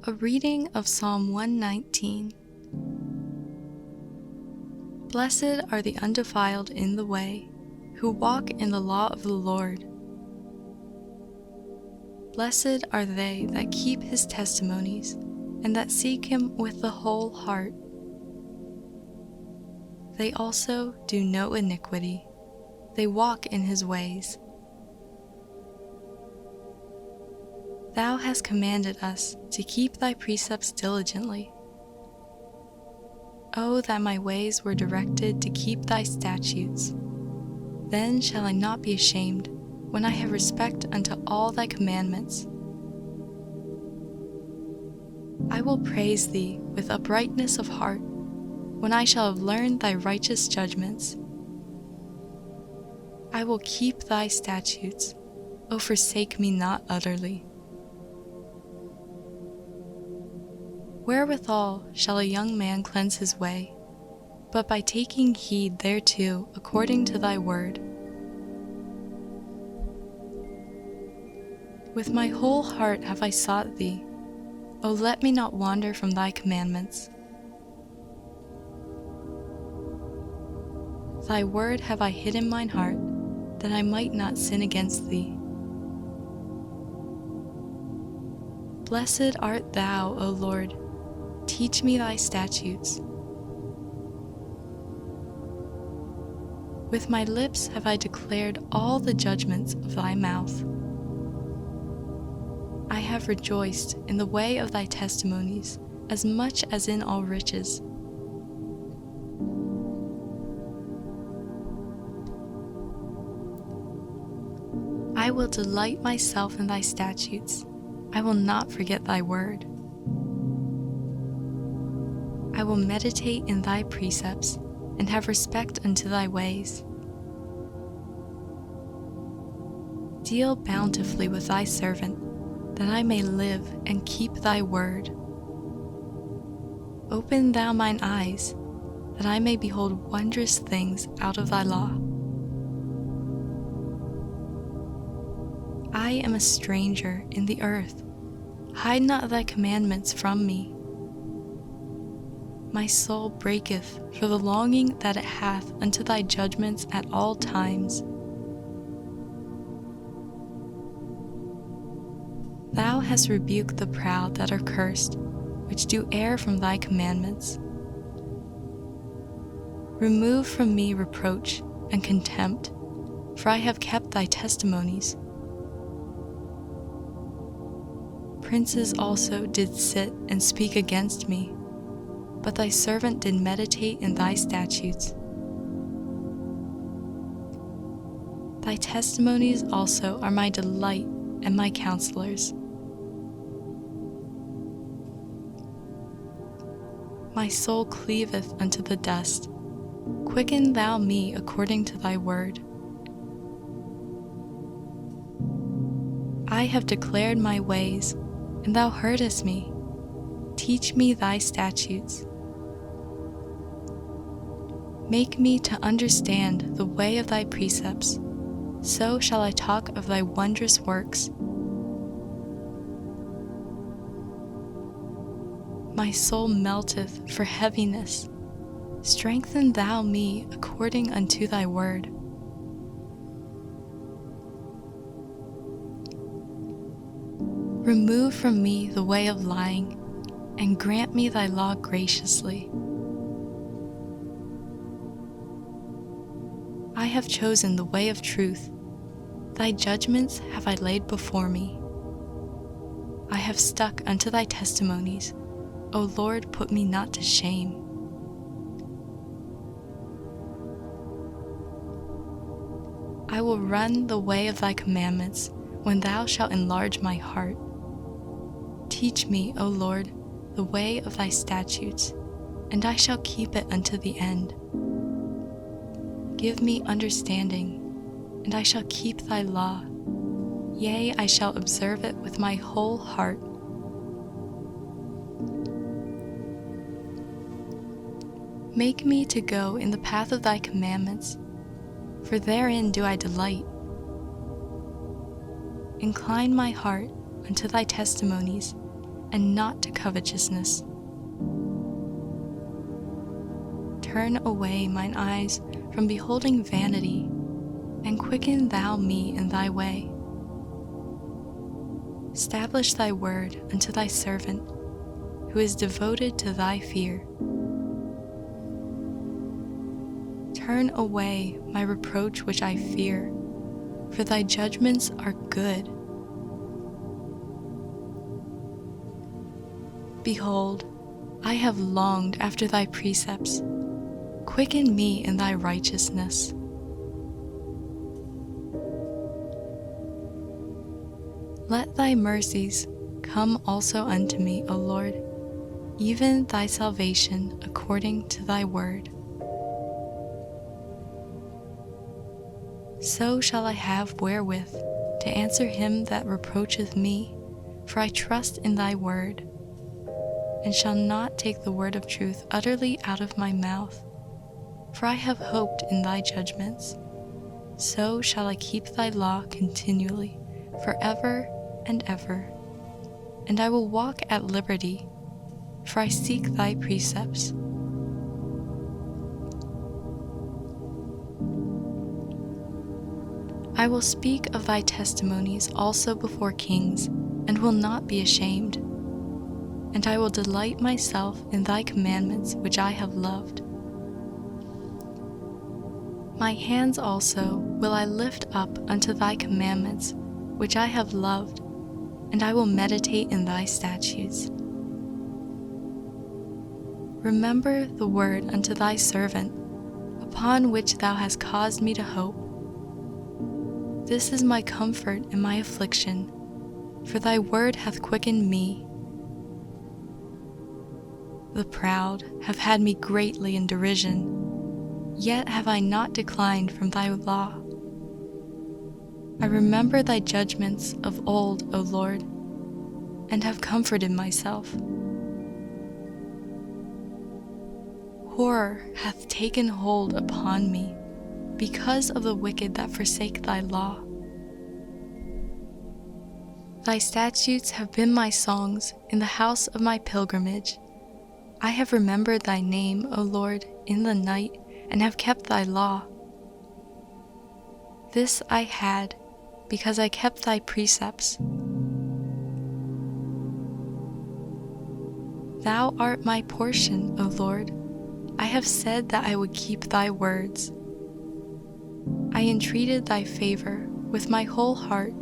A reading of Psalm 119. Blessed are the undefiled in the way, who walk in the law of the Lord. Blessed are they that keep his testimonies, and that seek him with the whole heart. They also do no iniquity, they walk in his ways. Thou hast commanded us to keep thy precepts diligently. Oh, that my ways were directed to keep thy statutes. Then shall I not be ashamed, when I have respect unto all thy commandments. I will praise thee with uprightness of heart, when I shall have learned thy righteous judgments. I will keep thy statutes, O forsake me not utterly. Wherewithal shall a young man cleanse his way, but by taking heed thereto according to thy word. With my whole heart have I sought thee. O let me not wander from thy commandments. Thy word have I hid in mine heart, that I might not sin against thee. Blessed art thou, O Lord. Teach me thy statutes. With my lips have I declared all the judgments of thy mouth. I have rejoiced in the way of thy testimonies as much as in all riches. I will delight myself in thy statutes. I will not forget thy word. I will meditate in thy precepts, and have respect unto thy ways. Deal bountifully with thy servant, that I may live and keep thy word. Open thou mine eyes, that I may behold wondrous things out of thy law. I am a stranger in the earth. Hide not thy commandments from me. My soul breaketh for the longing that it hath unto thy judgments at all times. Thou hast rebuked the proud that are cursed, which do err from thy commandments. Remove from me reproach and contempt, for I have kept thy testimonies. Princes also did sit and speak against me, but thy servant did meditate in thy statutes. Thy testimonies also are my delight and my counselors. My soul cleaveth unto the dust. Quicken thou me according to thy word. I have declared my ways, and thou heardest me. Teach me thy statutes. Make me to understand the way of thy precepts, so shall I talk of thy wondrous works. My soul melteth for heaviness. Strengthen thou me according unto thy word. Remove from me the way of lying, and grant me thy law graciously. I have chosen the way of truth. Thy judgments have I laid before me. I have stuck unto thy testimonies. O Lord, put me not to shame. I will run the way of thy commandments when thou shalt enlarge my heart. Teach me, O Lord, the way of thy statutes, and I shall keep it unto the end. Give me understanding, and I shall keep thy law. Yea, I shall observe it with my whole heart. Make me to go in the path of thy commandments, for therein do I delight. Incline my heart unto thy testimonies, and not to covetousness. Turn away mine eyes from beholding vanity, and quicken thou me in thy way. Establish thy word unto thy servant, who is devoted to thy fear. Turn away my reproach which I fear, for thy judgments are good. Behold, I have longed after thy precepts. Quicken me in thy righteousness. Let thy mercies come also unto me, O Lord, even thy salvation according to thy word. So shall I have wherewith to answer him that reproacheth me, for I trust in thy word, and shall not take the word of truth utterly out of my mouth, for I have hoped in thy judgments. So shall I keep thy law continually, forever and ever. And I will walk at liberty, for I seek thy precepts. I will speak of thy testimonies also before kings, and will not be ashamed. And I will delight myself in thy commandments which I have loved. My hands also will I lift up unto thy commandments which I have loved, and I will meditate in thy statutes. Remember the word unto thy servant, upon which thou hast caused me to hope. This is my comfort in my affliction, for thy word hath quickened me. The proud have had me greatly in derision, yet have I not declined from thy law. I remember thy judgments of old, O Lord, and have comforted myself. Horror hath taken hold upon me, because of the wicked that forsake thy law. Thy statutes have been my songs in the house of my pilgrimage. I have remembered thy name, O Lord, in the night, and have kept thy law. This I had, because I kept thy precepts. Thou art my portion, O Lord. I have said that I would keep thy words. I entreated thy favor with my whole heart.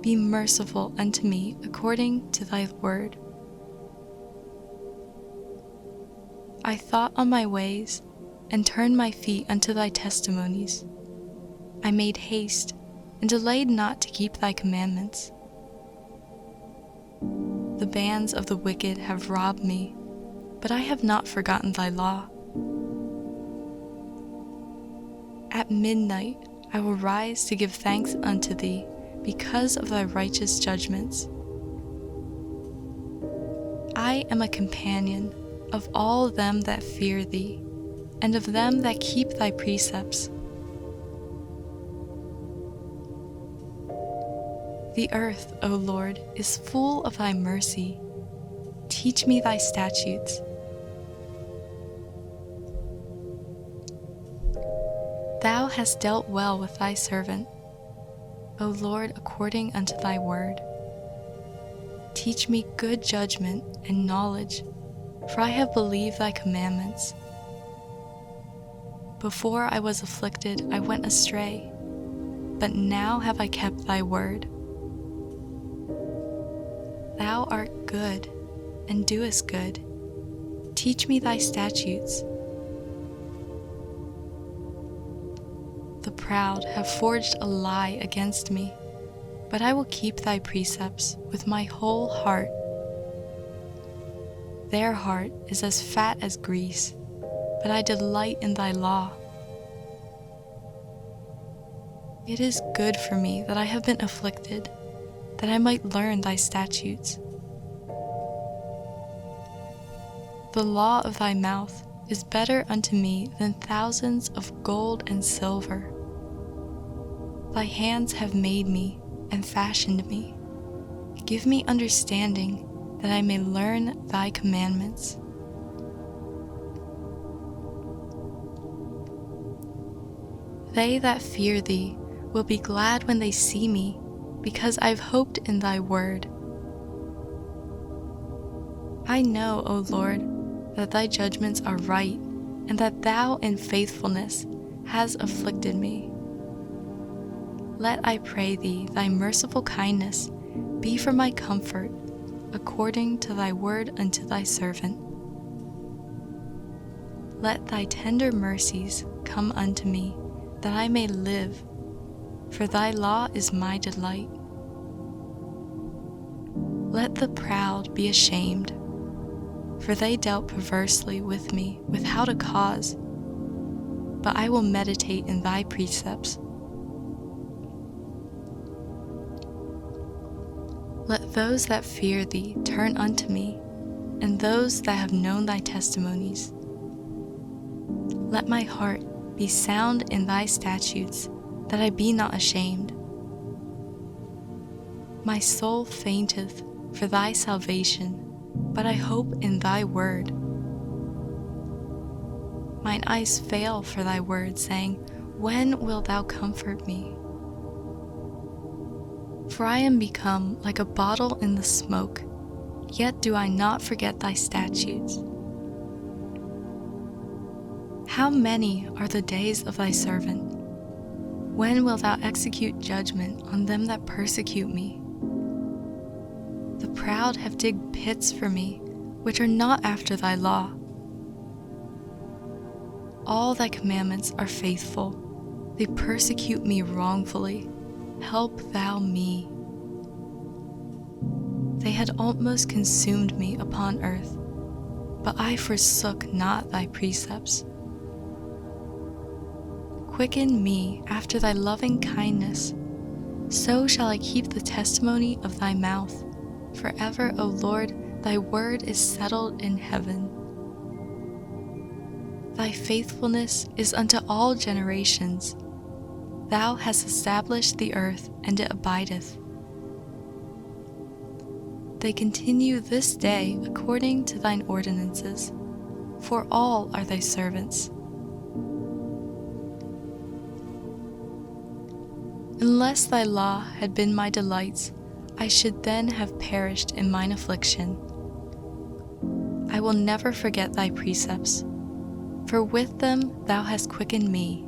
Be merciful unto me according to thy word. I thought on my ways, and turned my feet unto thy testimonies. I made haste, and delayed not to keep thy commandments. The bands of the wicked have robbed me, but I have not forgotten thy law. At midnight I will rise to give thanks unto thee, because of thy righteous judgments. I am a companion of all them that fear thee, and of them that keep thy precepts. The earth, O Lord, is full of thy mercy. Teach me thy statutes. Thou hast dealt well with thy servant, O Lord, according unto thy word. Teach me good judgment and knowledge, for I have believed thy commandments. Before I was afflicted, I went astray, but now have I kept thy word. Thou art good, and doest good. Teach me thy statutes. The proud have forged a lie against me, but I will keep thy precepts with my whole heart. Their heart is as fat as grease, but I delight in thy law. It is good for me that I have been afflicted, that I might learn thy statutes. The law of thy mouth is better unto me than thousands of gold and silver. Thy hands have made me and fashioned me. Give me understanding, that I may learn thy commandments. They that fear thee will be glad when they see me, because I've hoped in thy word. I know, O Lord, that thy judgments are right, and that thou in faithfulness hast afflicted me. Let, I pray thee, thy merciful kindness be for my comfort, according to thy word unto thy servant. Let thy tender mercies come unto me, that I may live, for thy law is my delight. Let the proud be ashamed, for they dealt perversely with me without a cause, but I will meditate in thy precepts. Let those that fear thee turn unto me, and those that have known thy testimonies. Let my heart be sound in thy statutes, that I be not ashamed. My soul fainteth for thy salvation, but I hope in thy word. Mine eyes fail for thy word, saying, when wilt thou comfort me? For I am become like a bottle in the smoke, yet do I not forget thy statutes. How many are the days of thy servant? When wilt thou execute judgment on them that persecute me? The proud have digged pits for me, which are not after thy law. All thy commandments are faithful. They persecute me wrongfully. Help thou me. They had almost consumed me upon earth, but I forsook not thy precepts. Quicken me after thy loving kindness, so shall I keep the testimony of thy mouth. Forever, O Lord, thy word is settled in heaven. Thy faithfulness is unto all generations. Thou hast established the earth, and it abideth. They continue this day according to thine ordinances, for all are thy servants. Unless thy law had been my delights, I should then have perished in mine affliction. I will never forget thy precepts, for with them thou hast quickened me.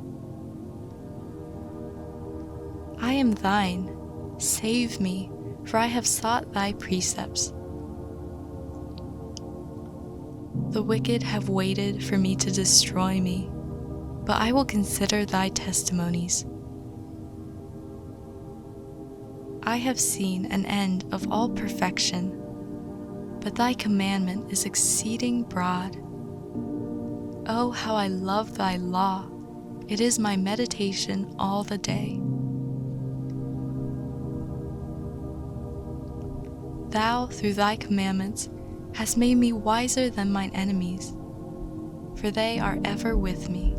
I am thine, save me, for I have sought thy precepts. The wicked have waited for me to destroy me, but I will consider thy testimonies. I have seen an end of all perfection, but thy commandment is exceeding broad. Oh, how I love thy law! It is my meditation all the day. Thou, through thy commandments, hast made me wiser than mine enemies, for they are ever with me.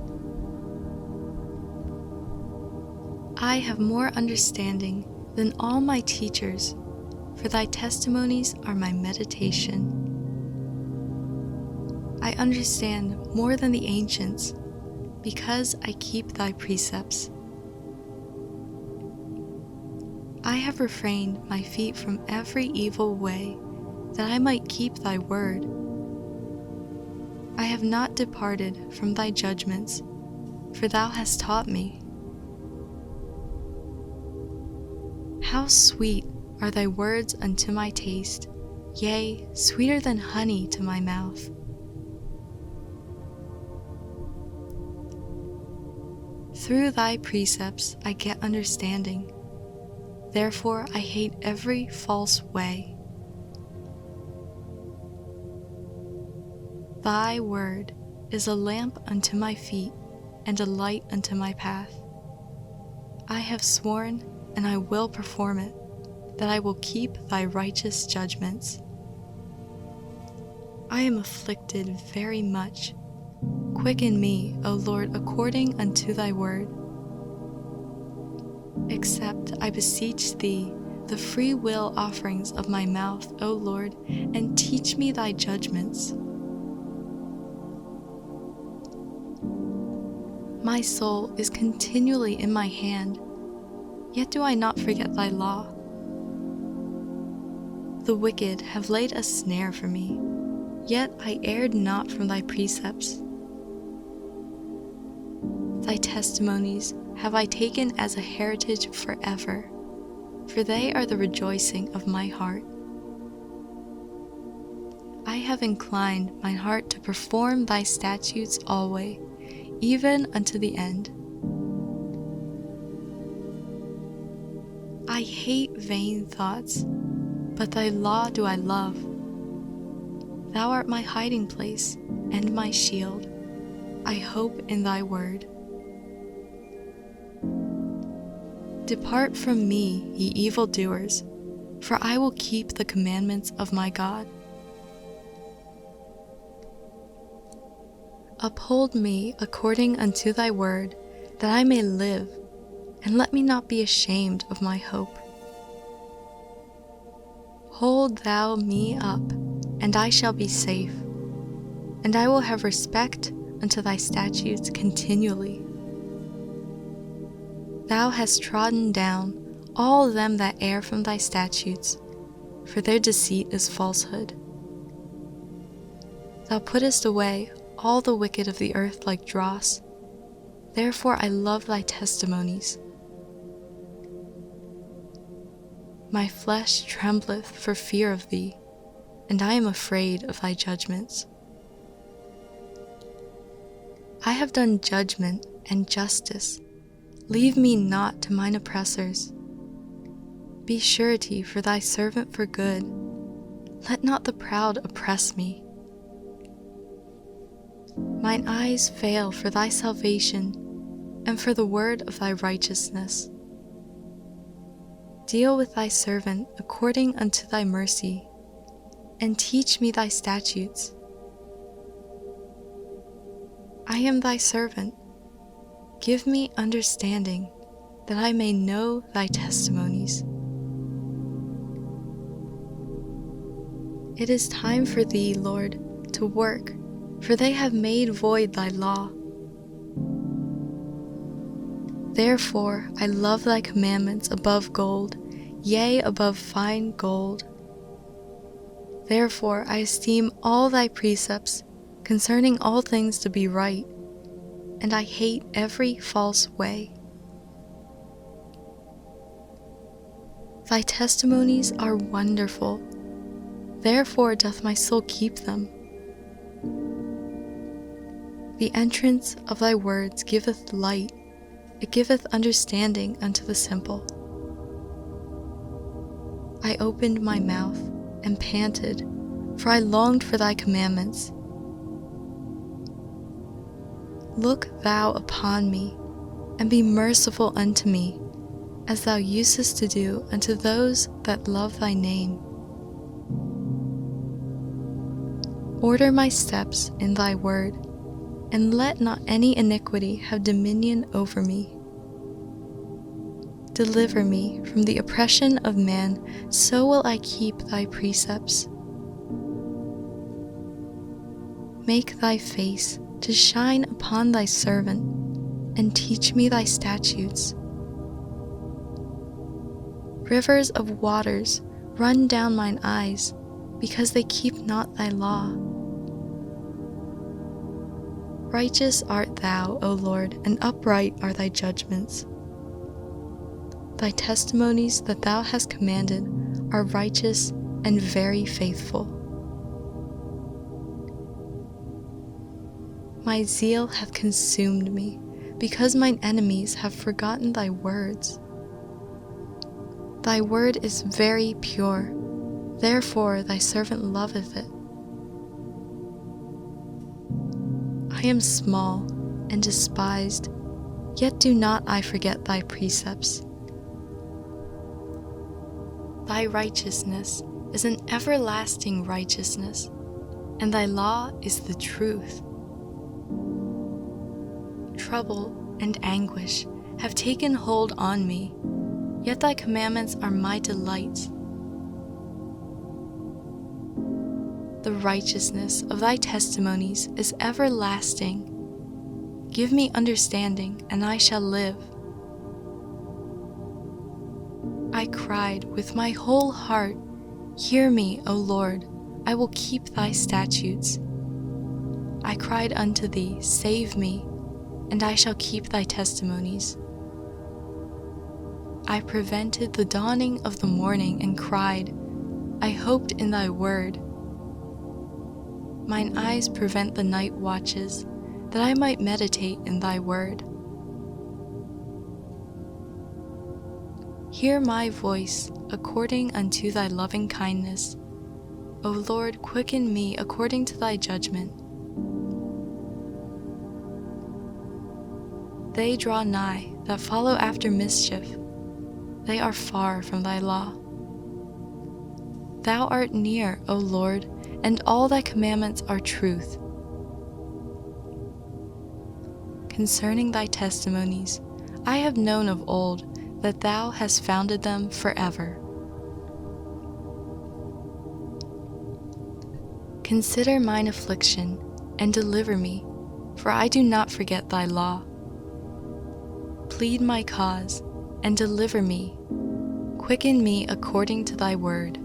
I have more understanding than all my teachers, for thy testimonies are my meditation. I understand more than the ancients, because I keep thy precepts. I have refrained my feet from every evil way, that I might keep thy word. I have not departed from thy judgments, for thou hast taught me. How sweet are thy words unto my taste, yea, sweeter than honey to my mouth. Through thy precepts I get understanding, therefore I hate every false way. Thy word is a lamp unto my feet and a light unto my path. I have sworn, and I will perform it, that I will keep thy righteous judgments. I am afflicted very much. Quicken me, O Lord, according unto thy word. Except, I beseech thee, the free will offerings of my mouth, O Lord, and teach me thy judgments. My soul is continually in my hand, yet do I not forget thy law. The wicked have laid a snare for me, yet I erred not from thy precepts. Thy testimonies have I taken as a heritage forever, for they are the rejoicing of my heart. I have inclined mine heart to perform thy statutes alway, even unto the end. I hate vain thoughts, but thy law do I love. Thou art my hiding place and my shield. I hope in thy word. Depart from me, ye evildoers, for I will keep the commandments of my God. Uphold me according unto thy word, that I may live, and let me not be ashamed of my hope. Hold thou me up, and I shall be safe, and I will have respect unto thy statutes continually. Thou hast trodden down all them that err from thy statutes, for their deceit is falsehood. Thou puttest away all the wicked of the earth like dross. Therefore I love thy testimonies. My flesh trembleth for fear of thee, and I am afraid of thy judgments. I have done judgment and justice. Leave me not to mine oppressors. Be surety for thy servant for good. Let not the proud oppress me. Mine eyes fail for thy salvation, and for the word of thy righteousness. Deal with thy servant according unto thy mercy, and teach me thy statutes. I am thy servant. Give me understanding, that I may know thy testimonies. It is time for thee, Lord, to work, for they have made void thy law. Therefore I love thy commandments above gold, yea, above fine gold. Therefore I esteem all thy precepts concerning all things to be right, and I hate every false way. Thy testimonies are wonderful, therefore doth my soul keep them. The entrance of thy words giveth light, it giveth understanding unto the simple. I opened my mouth and panted, for I longed for thy commandments. Look thou upon me, and be merciful unto me, as thou usest to do unto those that love thy name. Order my steps in thy word, and let not any iniquity have dominion over me. Deliver me from the oppression of man, so will I keep thy precepts. Make thy face to shine upon thy servant, and teach me thy statutes. Rivers of waters run down mine eyes, because they keep not thy law. Righteous art thou, O Lord, and upright are thy judgments. Thy testimonies that thou hast commanded are righteous and very faithful. My zeal hath consumed me, because mine enemies have forgotten thy words. Thy word is very pure, therefore thy servant loveth it. I am small and despised, yet do not I forget thy precepts. Thy righteousness is an everlasting righteousness, and thy law is the truth. Trouble and anguish have taken hold on me, yet thy commandments are my delight. The righteousness of thy testimonies is everlasting. Give me understanding, and I shall live. I cried with my whole heart, hear me, O Lord, I will keep thy statutes. I cried unto thee, save me, and I shall keep thy testimonies. I prevented the dawning of the morning and cried, I hoped in thy word. Mine eyes prevent the night watches, that I might meditate in thy word. Hear my voice according unto thy loving kindness. O Lord, quicken me according to thy judgment. They draw nigh that follow after mischief. They are far from thy law. Thou art near, O Lord, and all thy commandments are truth. Concerning thy testimonies, I have known of old that thou hast founded them forever. Consider mine affliction, and deliver me, for I do not forget thy law. Plead my cause, and deliver me. Quicken me according to thy word.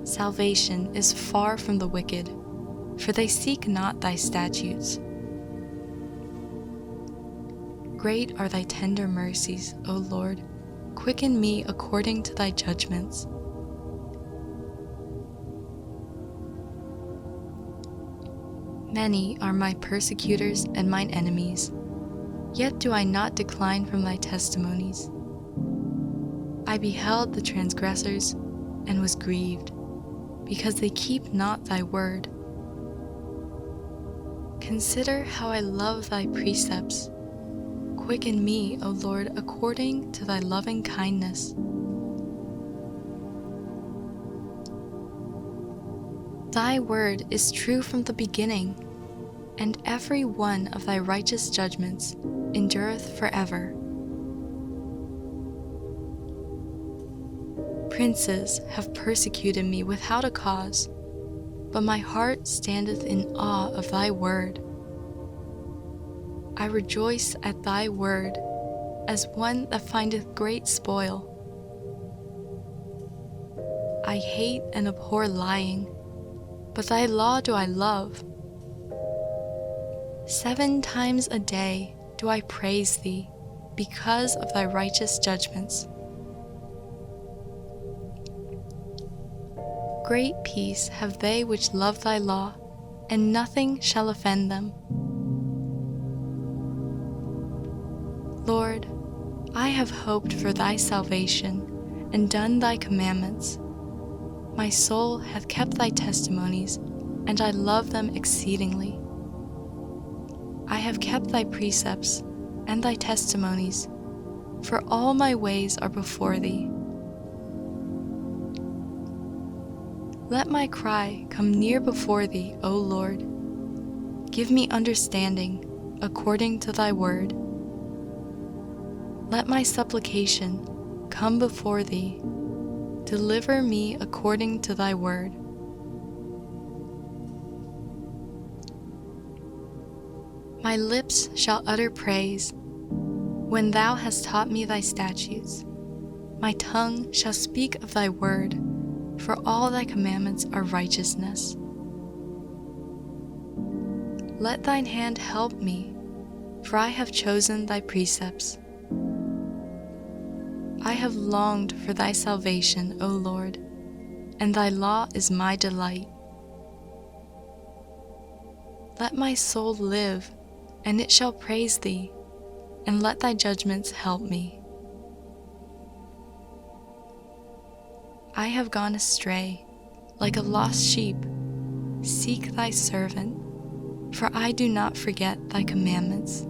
Salvation is far from the wicked, for they seek not thy statutes. Great are thy tender mercies, O Lord. Quicken me according to thy judgments. Many are my persecutors and mine enemies, yet do I not decline from thy testimonies. I beheld the transgressors and was grieved, because they keep not thy word. Consider how I love thy precepts. Quicken me, O Lord, according to thy loving kindness. Thy word is true from the beginning, and every one of thy righteous judgments endureth forever. Princes have persecuted me without a cause, but my heart standeth in awe of thy word. I rejoice at thy word, as one that findeth great spoil. I hate and abhor lying, but thy law do I love. 7 times a day do I praise thee, because of thy righteous judgments. Great peace have they which love thy law, and nothing shall offend them. Lord, I have hoped for thy salvation, and done thy commandments. My soul hath kept thy testimonies, and I love them exceedingly. I have kept thy precepts and thy testimonies, for all my ways are before thee. Let my cry come near before thee, O Lord. Give me understanding according to thy word. Let my supplication come before thee. Deliver me according to thy word. My lips shall utter praise when thou hast taught me thy statutes. My tongue shall speak of thy word, for all thy commandments are righteousness. Let thine hand help me, for I have chosen thy precepts. I have longed for thy salvation, O Lord, and thy law is my delight. Let my soul live, and it shall praise thee, and let thy judgments help me. I have gone astray, like a lost sheep. Seek thy servant, for I do not forget thy commandments.